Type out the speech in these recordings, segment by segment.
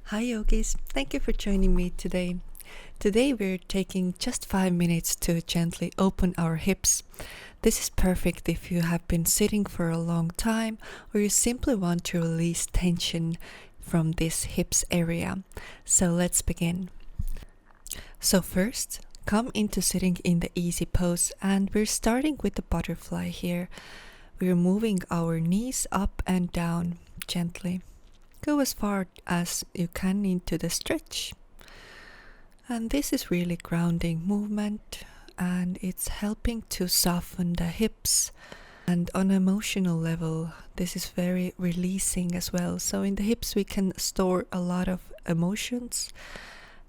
Hi yogis, thank you for joining me today. Today we're taking just 5 minutes to gently open our hips. This is perfect if you have been sitting for a long time or you simply want to release tension from this hips area. So let's begin. So first, come into sitting in the easy pose and we're starting with the butterfly here. We're moving our knees up and down gently. Go as far as you can into the stretch. And this is really grounding movement and it's helping to soften the hips. And on an emotional level, this is very releasing as well. So in the hips we can store a lot of emotions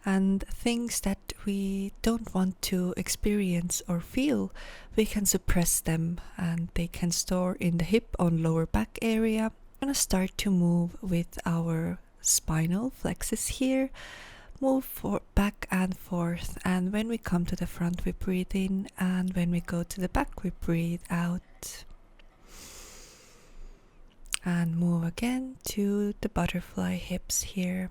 and things that we don't want to experience or feel, we can suppress them and they can store in the hip on lower back area. We're gonna start to move with our spinal flexes here. Move back and forth, and when we come to the front we breathe in, and when we go to the back we breathe out. And move again to the butterfly hips here.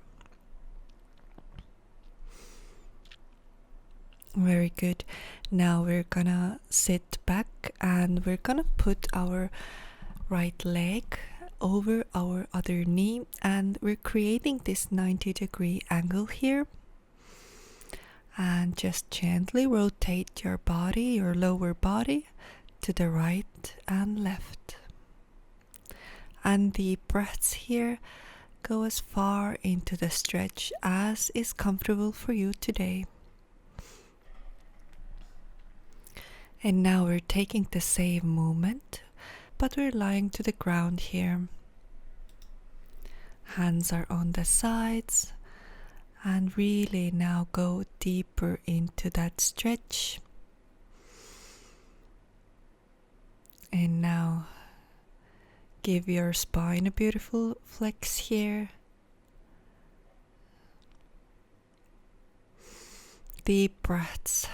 Very good. Now we're gonna sit back and we're gonna put our right leg over our other knee and we're creating this 90-degree angle here. And just gently rotate your body, your lower body, to the right and left. And the breaths here go as far into the stretch as is comfortable for you today. And now we're taking the same movement, but we're lying to the ground here. Hands are on the sides, and really now go deeper into that stretch. And now give your spine a beautiful flex here. Deep breaths.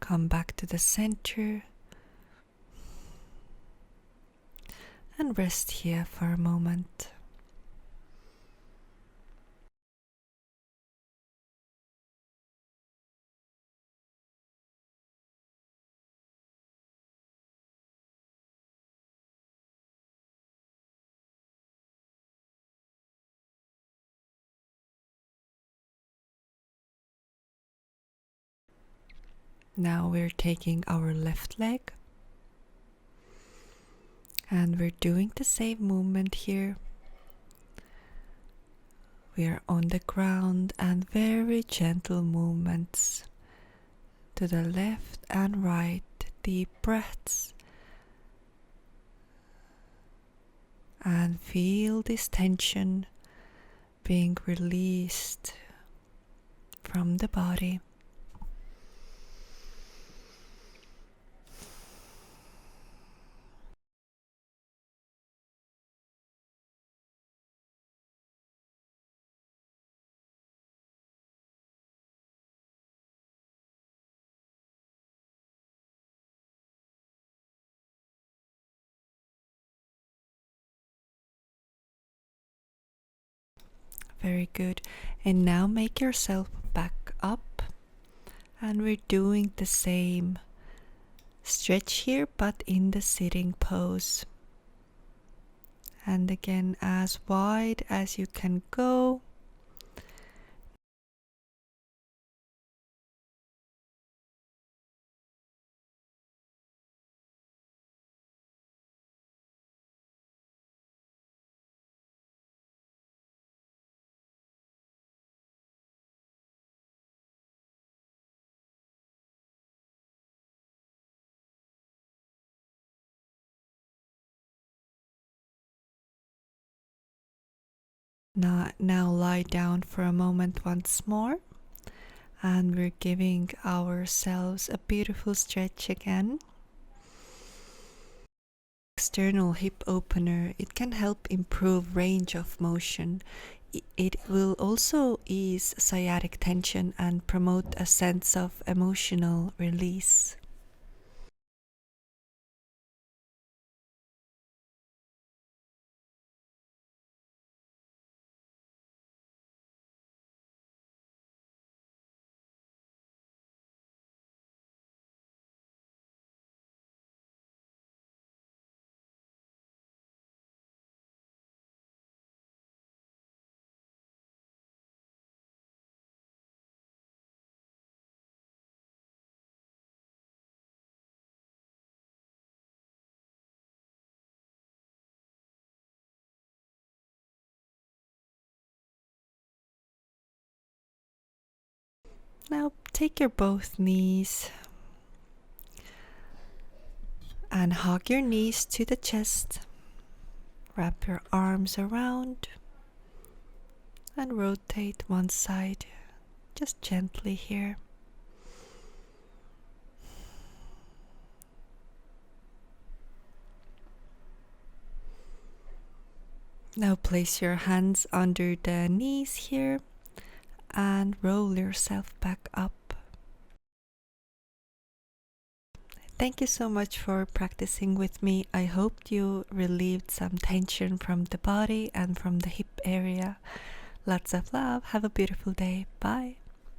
Come back to the center and rest here for a moment. Now we're taking our left leg and we're doing the same movement here. We are on the ground and very gentle movements to the left and right. Deep breaths. And feel this tension being released from the body. Very good. And now make yourself back up. And we're doing the same stretch here, but in the sitting pose. And again, as wide as you can go. Now lie down for a moment once more. And we're giving ourselves a beautiful stretch again. External hip opener, it can help improve range of motion. It will also ease sciatic tension and promote a sense of emotional release. Now take your both knees and hug your knees to the chest. Wrap your arms around and rotate one side just gently here. Now place your hands under the knees here and roll yourself back up. Thank you so much for practicing with me. I hope you relieved some tension from the body and from the hip area. Lots of love. Have a beautiful day. Bye.